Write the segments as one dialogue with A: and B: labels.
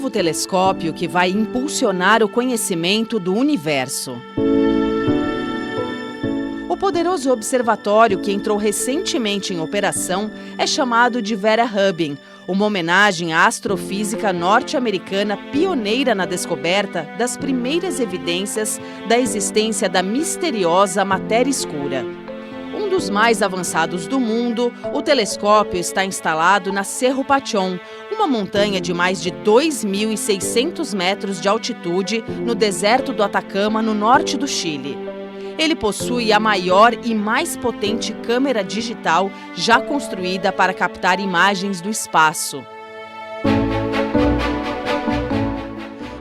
A: novo telescópio que vai impulsionar o conhecimento do universo. O poderoso observatório que entrou recentemente em operação é chamado de Vera Rubin, uma homenagem à astrofísica norte-americana pioneira na descoberta das primeiras evidências da existência da misteriosa matéria escura. Um dos mais avançados do mundo, o telescópio está instalado na Cerro Pachón, uma montanha de mais de 2.600 metros de altitude no deserto do Atacama, no norte do Chile. Ele possui a maior e mais potente câmera digital já construída para captar imagens do espaço.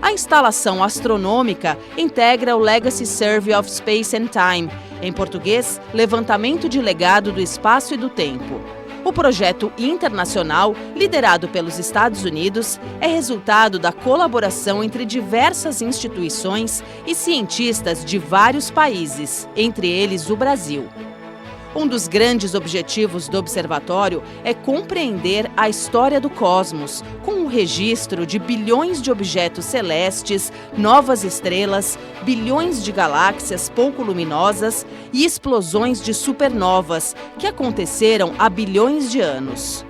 A: A instalação astronômica integra o Legacy Survey of Space and Time, em português, Levantamento de Legado do Espaço e do Tempo. O projeto internacional, liderado pelos Estados Unidos, é resultado da colaboração entre diversas instituições e cientistas de vários países, entre eles o Brasil. Um dos grandes objetivos do observatório é compreender a história do cosmos, com um registro de bilhões de objetos celestes, novas estrelas, bilhões de galáxias pouco luminosas e explosões de supernovas que aconteceram há bilhões de anos.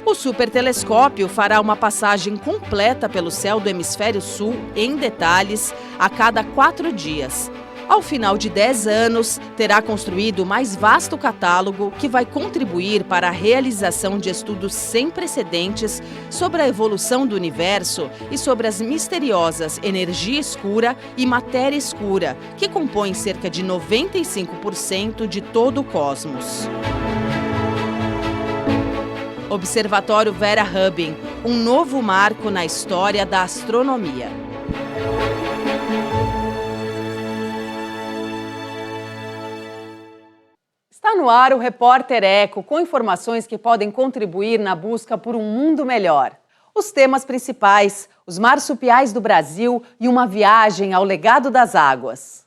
A: O supertelescópio fará uma passagem completa pelo céu do hemisfério sul, em detalhes, a cada 4 dias. Ao final de 10 anos, terá construído o mais vasto catálogo que vai contribuir para a realização de estudos sem precedentes sobre a evolução do universo e sobre as misteriosas energia escura e matéria escura, que compõem cerca de 95% de todo o cosmos. Observatório Vera Rubin, um novo marco na história da astronomia. Está no ar o Repórter Eco, com informações que podem contribuir na busca por um mundo melhor. Os temas principais, os marsupiais do Brasil e uma viagem ao legado das águas.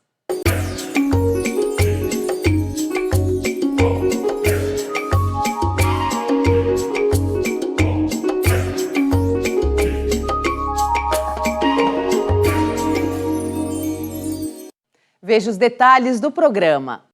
A: Veja os detalhes do programa.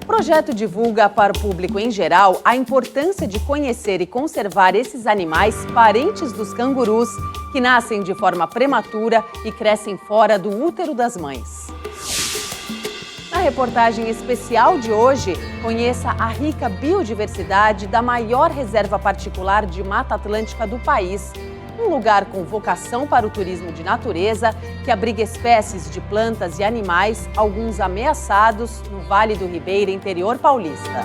A: O projeto divulga para o público em geral a importância de conhecer e conservar esses animais parentes dos cangurus que nascem de forma prematura e crescem fora do útero das mães. Na reportagem especial de hoje, conheça a rica biodiversidade da maior reserva particular de Mata Atlântica do país, um lugar com vocação para o turismo de natureza que abriga espécies de plantas e animais, alguns ameaçados, no Vale do Ribeira, interior paulista.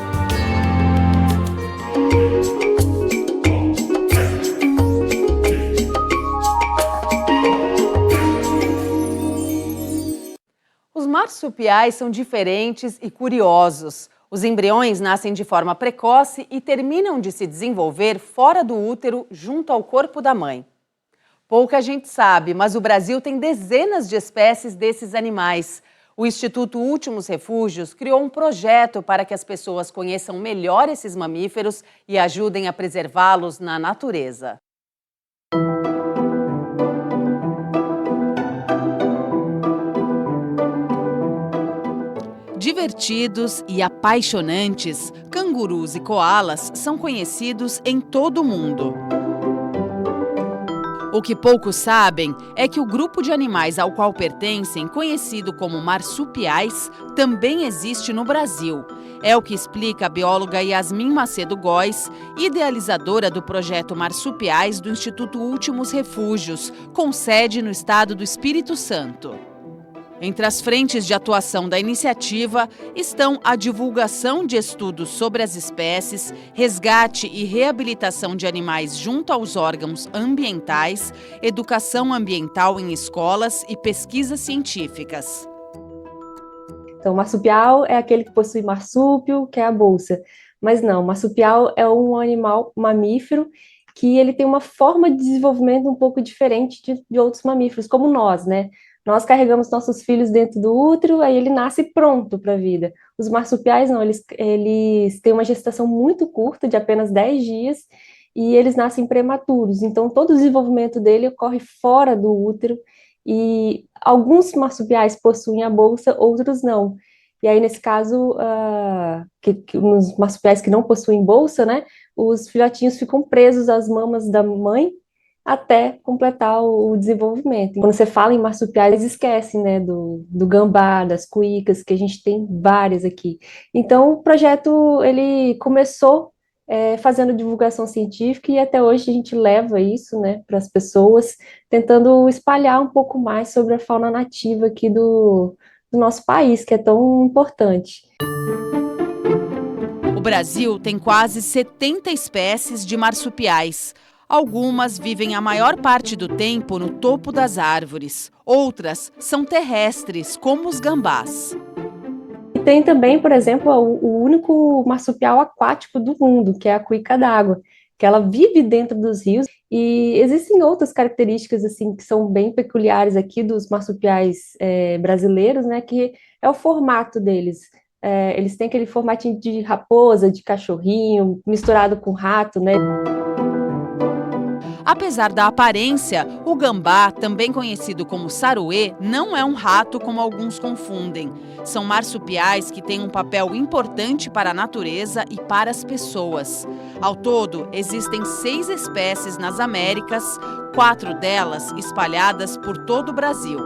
A: Os marsupiais são diferentes e curiosos. Os embriões nascem de forma precoce e terminam de se desenvolver fora do útero, junto ao corpo da mãe. Pouca gente sabe, mas o Brasil tem dezenas de espécies desses animais. O Instituto Últimos Refúgios criou um projeto para que as pessoas conheçam melhor esses mamíferos e ajudem a preservá-los na natureza. Divertidos e apaixonantes, cangurus e coalas são conhecidos em todo o mundo. O que poucos sabem é que o grupo de animais ao qual pertencem, conhecido como marsupiais, também existe no Brasil. É o que explica a bióloga Yasmin Macedo Góes, idealizadora do projeto Marsupiais do Instituto Últimos Refúgios, com sede no estado do Espírito Santo. Entre as frentes de atuação da iniciativa estão a divulgação de estudos sobre as espécies, resgate e reabilitação de animais junto aos órgãos ambientais, educação ambiental em escolas e pesquisas científicas.
B: Então, o marsupial é aquele que possui marsúpio, que é a bolsa. Mas não, o marsupial é um animal mamífero que ele tem uma forma de desenvolvimento um pouco diferente de outros mamíferos, como nós, né? Nós carregamos nossos filhos dentro do útero, aí ele nasce pronto para a vida. Os marsupiais não, eles têm uma gestação muito curta, de apenas 10 dias, e eles nascem prematuros. Então, todo o desenvolvimento dele ocorre fora do útero, e alguns marsupiais possuem a bolsa, outros não. E aí, nesse caso, nos marsupiais que não possuem bolsa, né, os filhotinhos ficam presos às mamas da mãe até completar o desenvolvimento. Quando você fala em marsupiais, esquecem, né, do gambá, das cuícas, que a gente tem várias aqui. Então, o projeto, ele começou fazendo divulgação científica, e até hoje a gente leva isso, né, para as pessoas, tentando espalhar um pouco mais sobre a fauna nativa aqui do nosso país, que é tão importante.
A: O Brasil tem quase 70 espécies de marsupiais. Algumas vivem a maior parte do tempo no topo das árvores. Outras são terrestres, como os gambás.
B: E tem também, por exemplo, o único marsupial aquático do mundo, que é a cuíca d'água, que ela vive dentro dos rios. E existem outras características assim que são bem peculiares aqui dos marsupiais brasileiros, né? Que é o formato deles. Eles têm aquele formatinho de raposa, de cachorrinho, misturado com rato, né?
A: Apesar da aparência, o gambá, também conhecido como saruê, não é um rato como alguns confundem. São marsupiais que têm um papel importante para a natureza e para as pessoas. Ao todo, existem 6 espécies nas Américas, 4 delas espalhadas por todo o Brasil.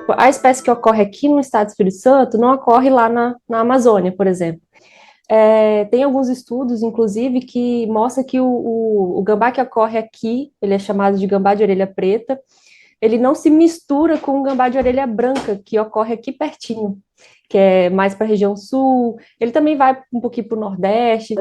B: A espécie que ocorre aqui no estado do Espírito Santo não ocorre lá na Amazônia, por exemplo. Tem alguns estudos, inclusive, que mostram que o gambá que ocorre aqui, ele é chamado de gambá de orelha preta, ele não se mistura com o gambá de orelha branca, que ocorre aqui pertinho, que é mais para a região sul, ele também vai um pouquinho para o Nordeste.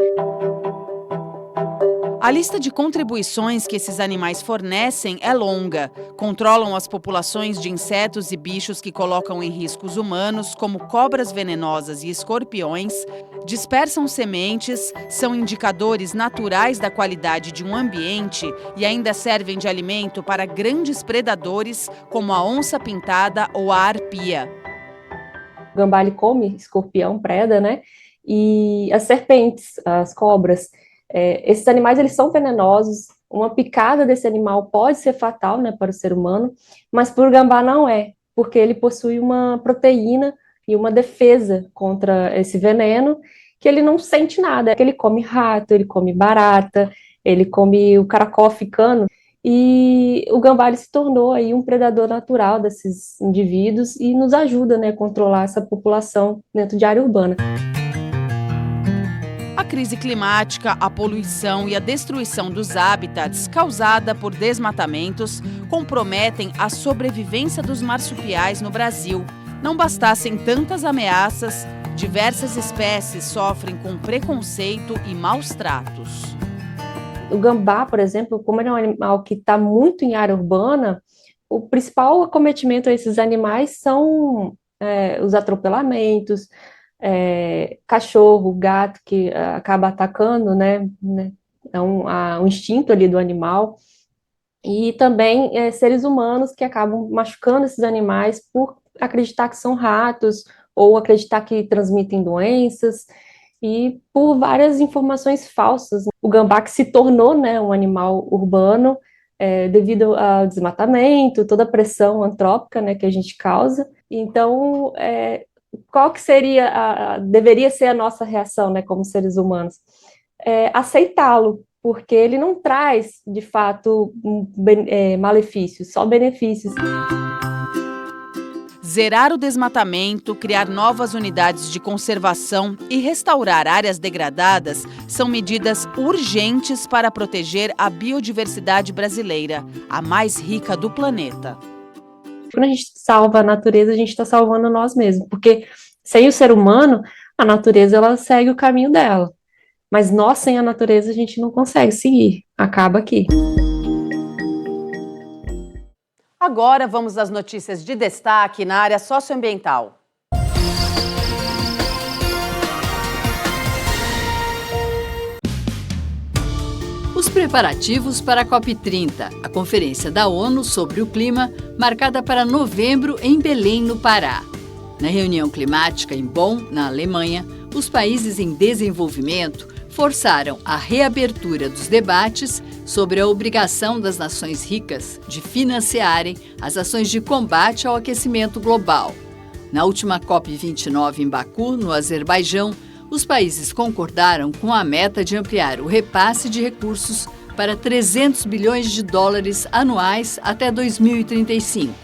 A: A lista de contribuições que esses animais fornecem é longa. Controlam as populações de insetos e bichos que colocam em risco os humanos, como cobras venenosas e escorpiões, dispersam sementes, são indicadores naturais da qualidade de um ambiente e ainda servem de alimento para grandes predadores, como a onça-pintada ou a arpia.
B: O gambá, ele come escorpião, preda, né? E as serpentes, as cobras. Esses animais, eles são venenosos. Uma picada desse animal pode ser fatal, né, para o ser humano, mas para o gambá não é, porque ele possui uma proteína e uma defesa contra esse veneno, que ele não sente nada. Ele come rato, ele come barata, ele come o caracol africano, e o gambá, ele se tornou aí um predador natural desses indivíduos e nos ajuda, né, a controlar essa população dentro de área urbana.
A: A crise climática, a poluição e a destruição dos habitats causada por desmatamentos comprometem a sobrevivência dos marsupiais no Brasil. Não bastassem tantas ameaças, diversas espécies sofrem com preconceito e maus tratos.
B: O gambá, por exemplo, como ele é um animal que está muito em área urbana, o principal acometimento a esses animais são os atropelamentos, cachorro, gato que acaba atacando, né? É um instinto ali do animal. E também seres humanos que acabam machucando esses animais por acreditar que são ratos ou acreditar que transmitem doenças e por várias informações falsas. O gambá que se tornou, né, um animal urbano devido ao desmatamento, toda a pressão antrópica, né, que a gente causa. Então, qual que deveria ser a nossa reação, né, como seres humanos? Aceitá-lo, porque ele não traz, de fato, malefícios, só benefícios.
A: Zerar o desmatamento, criar novas unidades de conservação e restaurar áreas degradadas são medidas urgentes para proteger a biodiversidade brasileira, a mais rica do planeta.
B: Quando a gente salva a natureza, a gente está salvando nós mesmos, porque sem o ser humano, a natureza ela segue o caminho dela. Mas nós, sem a natureza, a gente não consegue seguir. Acaba aqui.
A: Agora vamos às notícias de destaque na área socioambiental.
C: Os preparativos para a COP30, a Conferência da ONU sobre o Clima, marcada para novembro em Belém, no Pará. Na reunião climática em Bonn, na Alemanha, os países em desenvolvimento forçaram a reabertura dos debates sobre a obrigação das nações ricas de financiarem as ações de combate ao aquecimento global. Na última COP29 em Baku, no Azerbaijão, os países concordaram com a meta de ampliar o repasse de recursos para 300 bilhões de dólares anuais até 2035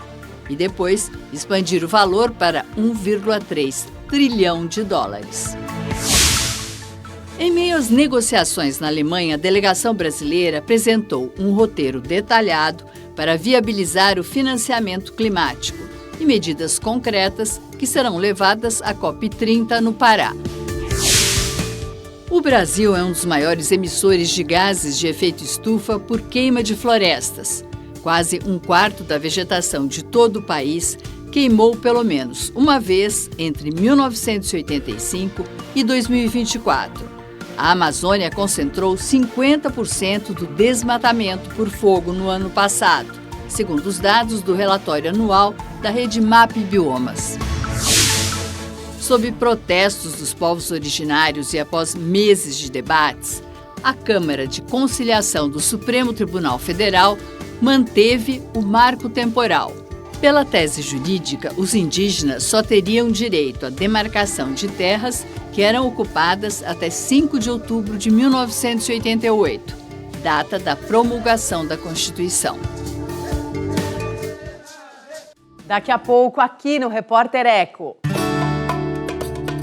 C: e depois expandir o valor para 1,3 trilhão de dólares. Em meio às negociações na Alemanha, a delegação brasileira apresentou um roteiro detalhado para viabilizar o financiamento climático e medidas concretas que serão levadas à COP30 no Pará. O Brasil é um dos maiores emissores de gases de efeito estufa por queima de florestas. Quase um quarto da vegetação de todo o país queimou pelo menos uma vez entre 1985 e 2024. A Amazônia concentrou 50% do desmatamento por fogo no ano passado, segundo os dados do relatório anual da rede MAP Biomas. Sob protestos dos povos originários e após meses de debates, a Câmara de Conciliação do Supremo Tribunal Federal manteve o marco temporal. Pela tese jurídica, os indígenas só teriam direito à demarcação de terras que eram ocupadas até 5 de outubro de 1988, data da promulgação da Constituição.
A: Daqui a pouco, aqui no Repórter Eco.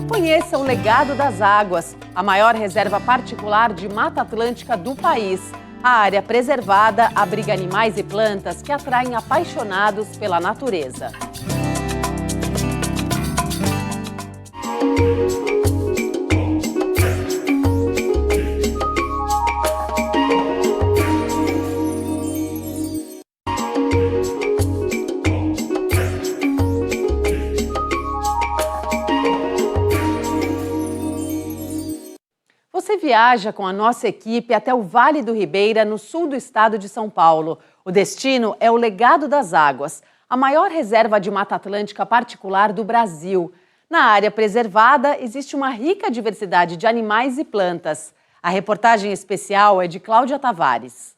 A: Conheça o Legado das Águas, a maior reserva particular de Mata Atlântica do país. A área preservada abriga animais e plantas que atraem apaixonados pela natureza. Você viaja com a nossa equipe até o Vale do Ribeira, no sul do estado de São Paulo. O destino é o Legado das Águas, a maior reserva de Mata Atlântica particular do Brasil. Na área preservada, existe uma rica diversidade de animais e plantas. A reportagem especial é de Cláudia Tavares.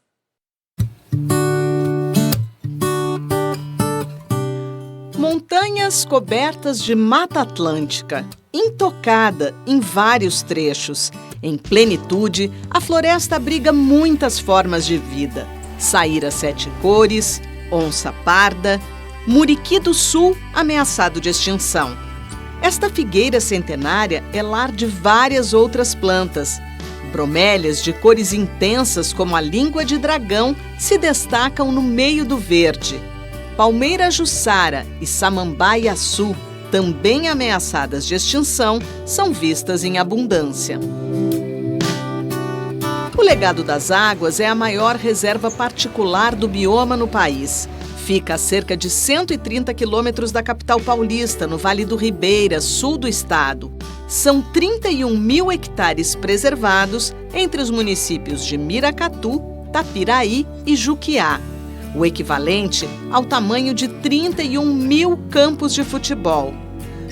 D: Montanhas cobertas de Mata Atlântica, intocada em vários trechos. Em plenitude, a floresta abriga muitas formas de vida. Saíra sete cores, onça parda, muriqui do sul ameaçado de extinção. Esta figueira centenária é lar de várias outras plantas. Bromélias de cores intensas como a língua de dragão se destacam no meio do verde. Palmeira jussara e samambaia-açu, também ameaçadas de extinção, são vistas em abundância. O Legado das Águas é a maior reserva particular do bioma no país. Fica a cerca de 130 quilômetros da capital paulista, no Vale do Ribeira, sul do estado. São 31 mil hectares preservados entre os municípios de Miracatu, Tapiraí e Juquiá, o equivalente ao tamanho de 31 mil campos de futebol.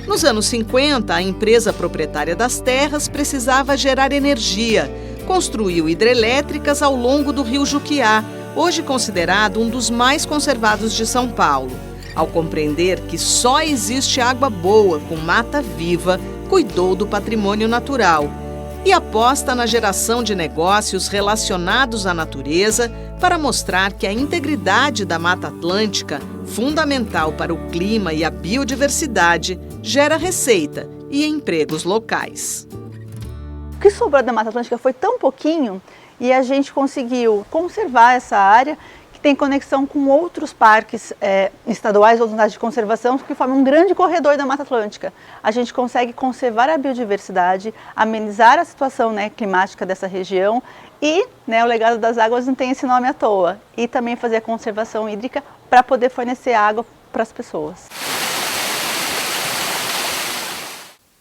D: Nos anos 50, a empresa proprietária das terras precisava gerar energia. Construiu hidrelétricas ao longo do rio Juquiá, hoje considerado um dos mais conservados de São Paulo. Ao compreender que só existe água boa com mata viva, cuidou do patrimônio natural e aposta na geração de negócios relacionados à natureza para mostrar que a integridade da Mata Atlântica, fundamental para o clima e a biodiversidade, gera receita e empregos locais.
E: O que sobrou da Mata Atlântica foi tão pouquinho e a gente conseguiu conservar essa área que tem conexão com outros parques estaduais ou unidades de conservação que formam um grande corredor da Mata Atlântica. A gente consegue conservar a biodiversidade, amenizar a situação climática dessa região e o Legado das Águas não tem esse nome à toa. E também fazer a conservação hídrica para poder fornecer água para as pessoas.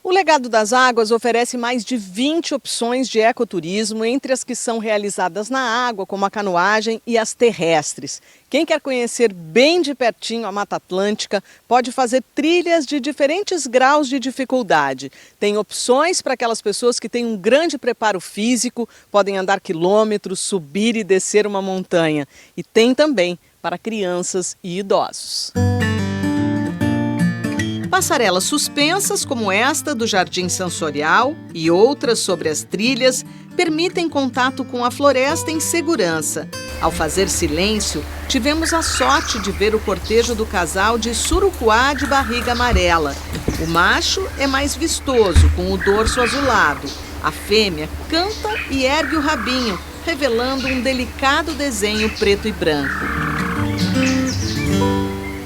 D: O Legado Legado das Águas oferece mais de 20 opções de ecoturismo, entre as que são realizadas na água, como a canoagem e as terrestres. Quem quer conhecer bem de pertinho a Mata Atlântica pode fazer trilhas de diferentes graus de dificuldade. Tem opções para aquelas pessoas que têm um grande preparo físico, podem andar quilômetros, subir e descer uma montanha. E tem também para crianças e idosos. Passarelas suspensas, como esta do Jardim Sensorial e outras sobre as trilhas, permitem contato com a floresta em segurança. Ao fazer silêncio, tivemos a sorte de ver o cortejo do casal de surucuá de barriga amarela. O macho é mais vistoso, com o dorso azulado. A fêmea canta e ergue o rabinho, revelando um delicado desenho preto e branco.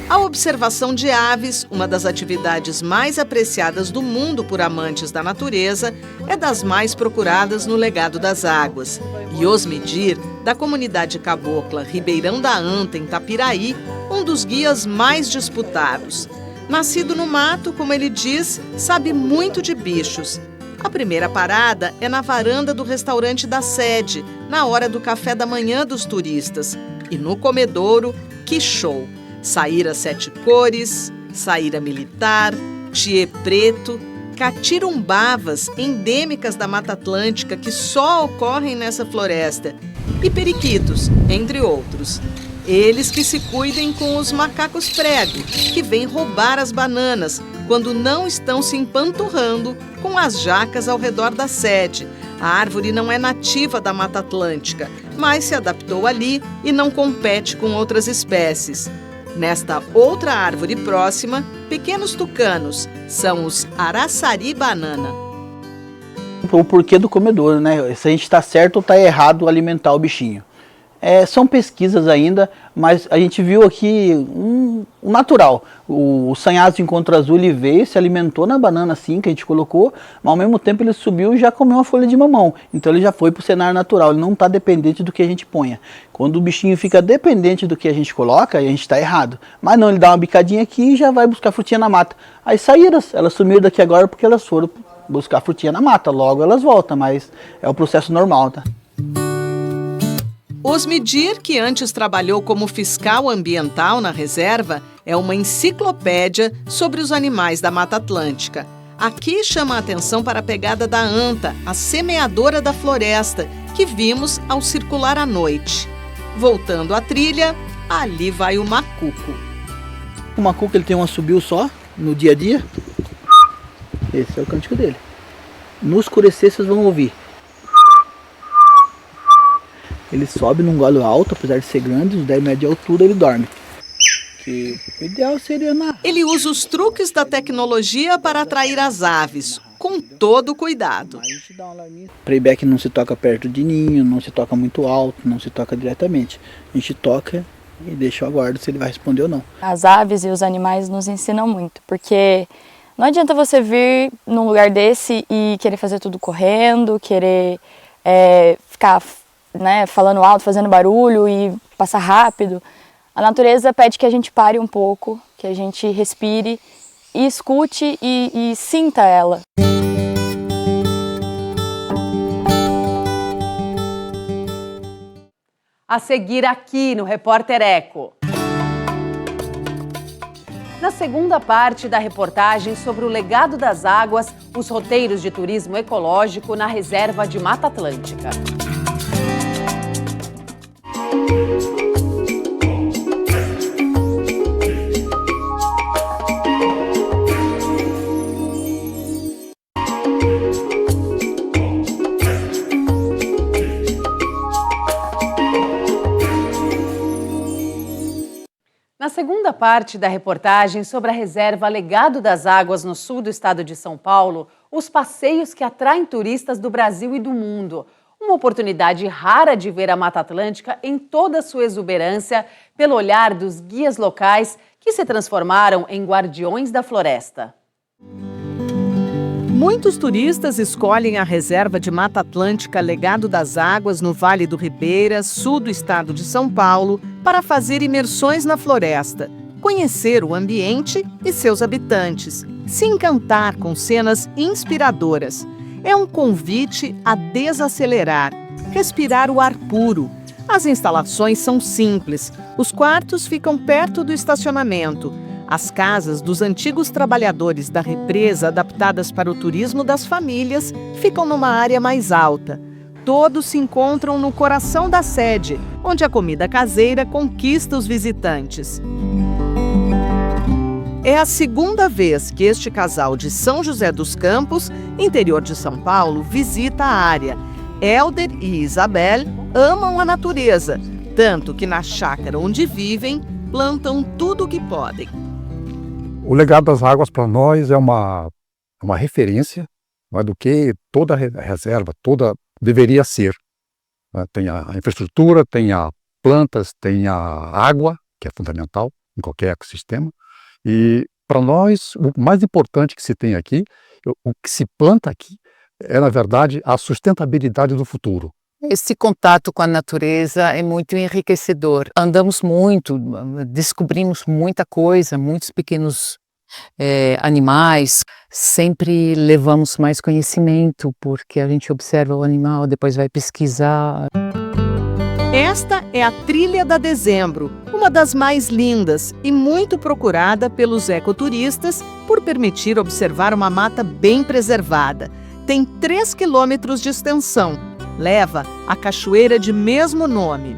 D: A observação de aves, uma das atividades mais apreciadas do mundo por amantes da natureza, é das mais procuradas no Legado das Águas. E Osmidir, da comunidade cabocla Ribeirão da Anta, em Tapiraí, um dos guias mais disputados. Nascido no mato, como ele diz, sabe muito de bichos. A primeira parada é na varanda do restaurante da sede, na hora do café da manhã dos turistas. E no comedouro, que show! Saíra Sete Cores, Saíra Militar, Tiê Preto, catirumbavas endêmicas da Mata Atlântica que só ocorrem nessa floresta e periquitos, entre outros. Eles que se cuidem com os macacos prego, que vêm roubar as bananas quando não estão se empanturrando com as jacas ao redor da sede. A árvore não é nativa da Mata Atlântica, mas se adaptou ali e não compete com outras espécies. Nesta outra árvore próxima, pequenos tucanos, são os araçari-banana.
F: O porquê do comedouro, né? Se a gente está certo ou está errado alimentar o bichinho. São pesquisas ainda, mas a gente viu aqui um natural. O sanhaço de encontro azul, ele veio, se alimentou na banana assim que a gente colocou, mas ao mesmo tempo ele subiu e já comeu uma folha de mamão. Então ele já foi para o cenário natural, ele não está dependente do que a gente ponha. Quando o bichinho fica dependente do que a gente coloca, a gente está errado. Mas não, ele dá uma bicadinha aqui e já vai buscar frutinha na mata. As saíras, elas sumiram daqui agora porque elas foram buscar frutinha na mata, logo elas voltam, mas é o processo normal, tá?
D: Osmidir, que antes trabalhou como fiscal ambiental na reserva, é uma enciclopédia sobre os animais da Mata Atlântica. Aqui chama a atenção para a pegada da anta, a semeadora da floresta, que vimos ao circular à noite. Voltando à trilha, ali vai o macuco.
F: O macuco ele tem um assobio só, no dia a dia. Esse é o cântico dele. No escurecer vocês vão ouvir. Ele sobe num galho alto, apesar de ser grande, uns 10 metros de altura, ele dorme. Que o ideal seria na...
D: Ele usa os truques da tecnologia para atrair as aves, com todo cuidado.
F: Playback não se toca perto de ninho, não se toca muito alto, não se toca diretamente. A gente toca e deixa o aguardo se ele vai responder ou não.
G: As aves e os animais nos ensinam muito, porque não adianta você vir num lugar desse e querer fazer tudo correndo, querer ficar... falando alto, fazendo barulho e passar rápido. A natureza pede que a gente pare um pouco, que a gente respire e escute e sinta ela.
A: A seguir aqui no Repórter Eco. Na segunda parte da reportagem sobre o legado das águas, os roteiros de turismo ecológico na reserva de Mata Atlântica. Na segunda parte da reportagem sobre a reserva Legado das Águas no sul do estado de São Paulo, os passeios que atraem turistas do Brasil e do mundo. Uma oportunidade rara de ver a Mata Atlântica em toda a sua exuberância pelo olhar dos guias locais que se transformaram em guardiões da floresta.
D: Muitos turistas escolhem a reserva de Mata Atlântica Legado das Águas no Vale do Ribeira, sul do estado de São Paulo, para fazer imersões na floresta, conhecer o ambiente e seus habitantes se encantar com cenas inspiradoras. É um convite a desacelerar, respirar o ar puro. As instalações são simples. Os quartos ficam perto do estacionamento. As casas dos antigos trabalhadores da represa, adaptadas para o turismo das famílias, ficam numa área mais alta. Todos se encontram no coração da sede, onde a comida caseira conquista os visitantes. É a segunda vez que este casal de São José dos Campos, interior de São Paulo, visita a área. Hélder e Isabel amam a natureza, tanto que na chácara onde vivem, plantam tudo o que podem.
H: O legado das águas para nós é uma referência, não é, do que toda reserva, toda deveria ser. Tem a infraestrutura, tem as plantas, tem a água, que é fundamental em qualquer ecossistema. E para nós, o mais importante que se tem aqui, o que se planta aqui, é na verdade a sustentabilidade do futuro.
I: Esse contato com a natureza é muito enriquecedor. Andamos muito, descobrimos muita coisa, muitos pequenos animais. Sempre levamos mais conhecimento, porque a gente observa o animal, depois vai pesquisar.
D: Esta é a Trilha da Dezembro, uma das mais lindas e muito procurada pelos ecoturistas por permitir observar uma mata bem preservada. Tem 3 quilômetros de extensão. Leva à cachoeira de mesmo nome.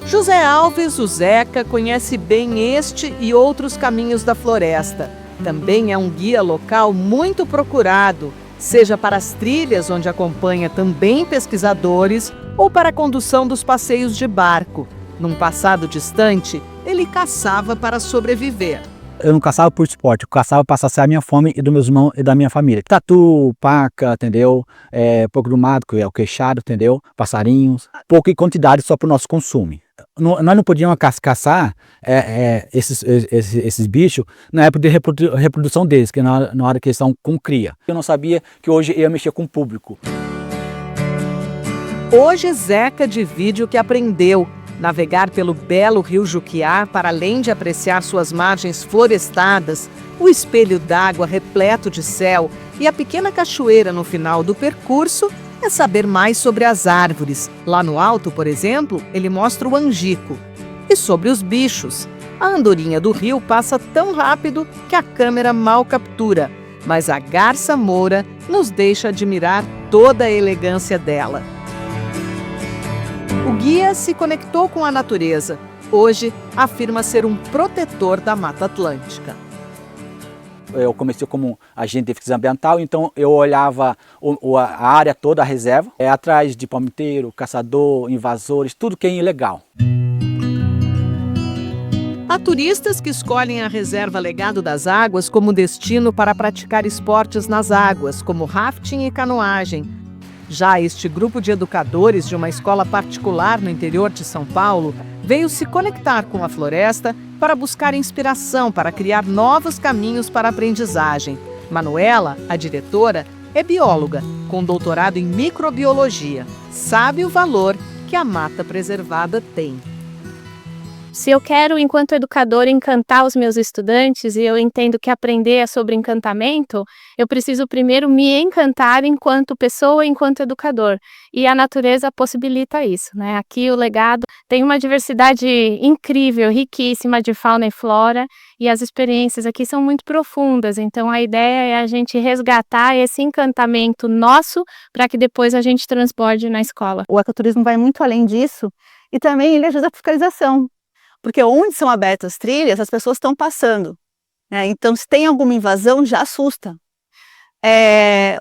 D: José Alves, o Zeca, conhece bem este e outros caminhos da floresta. Também é um guia local muito procurado, seja para as trilhas, onde acompanha também pesquisadores, ou para a condução dos passeios de barco. Num passado distante, ele caçava para sobreviver.
J: Eu não caçava por esporte, eu caçava para saciar a minha fome e dos meus irmãos e da minha família. Tatu, paca, entendeu? Pouco do mato, que é o queixado, entendeu? Passarinhos, pouca quantidade só para o nosso consumo. Nós não podíamos caçar esses bichos na época de reprodução deles, que na hora que eles estão com cria. Eu não sabia que hoje ia mexer com o público.
D: Hoje Zeca divide o que aprendeu. Navegar pelo belo rio Juquiá, para além de apreciar suas margens florestadas, o espelho d'água repleto de céu e a pequena cachoeira no final do percurso, é saber mais sobre as árvores. Lá no alto, por exemplo, ele mostra o angico. E sobre os bichos. A andorinha do rio passa tão rápido que a câmera mal captura, mas a garça moura nos deixa admirar toda a elegância dela. O guia se conectou com a natureza. Hoje, afirma ser um protetor da Mata Atlântica.
J: Eu comecei como agente de pesquisa ambiental, então eu olhava a área toda, a reserva, atrás de palmiteiro, caçador, invasores, tudo que é ilegal.
D: Há turistas que escolhem a reserva Legado das Águas como destino para praticar esportes nas águas, como rafting e canoagem. Já este grupo de educadores de uma escola particular no interior de São Paulo veio se conectar com a floresta para buscar inspiração para criar novos caminhos para a aprendizagem. Manuela, a diretora, é bióloga, com doutorado em microbiologia. Sabe o valor que a mata preservada tem.
K: Se eu quero, enquanto educadora, encantar os meus estudantes, e eu entendo que aprender é sobre encantamento, eu preciso primeiro me encantar enquanto pessoa, enquanto educador. E a natureza possibilita isso, né? Aqui o Legado tem uma diversidade incrível, riquíssima de fauna e flora, e as experiências aqui são muito profundas. Então a ideia é a gente resgatar esse encantamento nosso para que depois a gente transborde na escola.
E: O ecoturismo vai muito além disso e também ele ajuda a fiscalização. Porque onde são abertas trilhas, as pessoas estão passando. Então, se tem alguma invasão, já assusta.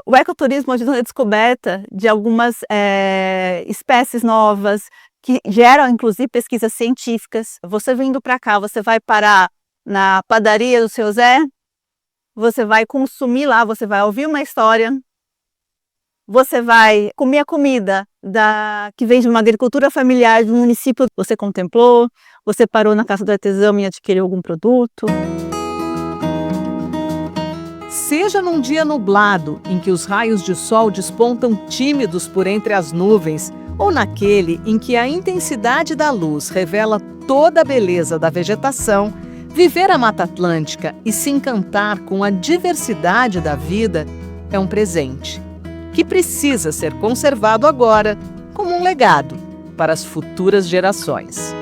E: O ecoturismo ajuda na descoberta de algumas espécies novas, que geram, inclusive, pesquisas científicas. Você vindo para cá, você vai parar na padaria do seu Zé, você vai consumir lá, você vai ouvir uma história, você vai comer a comida que vem de uma agricultura familiar do município que você contemplou, você parou na casa do artesão e adquiriu algum produto.
D: Seja num dia nublado, em que os raios de sol despontam tímidos por entre as nuvens, ou naquele em que a intensidade da luz revela toda a beleza da vegetação, Viver a Mata Atlântica e se encantar com a diversidade da vida é um presente que precisa ser conservado agora como um legado para as futuras gerações.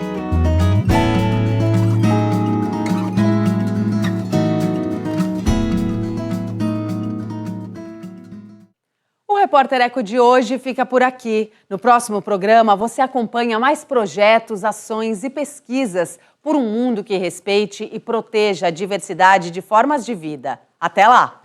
A: O Repórter Eco de hoje fica por aqui. No próximo programa, você acompanha mais projetos, ações e pesquisas por um mundo que respeite e proteja a diversidade de formas de vida. Até lá!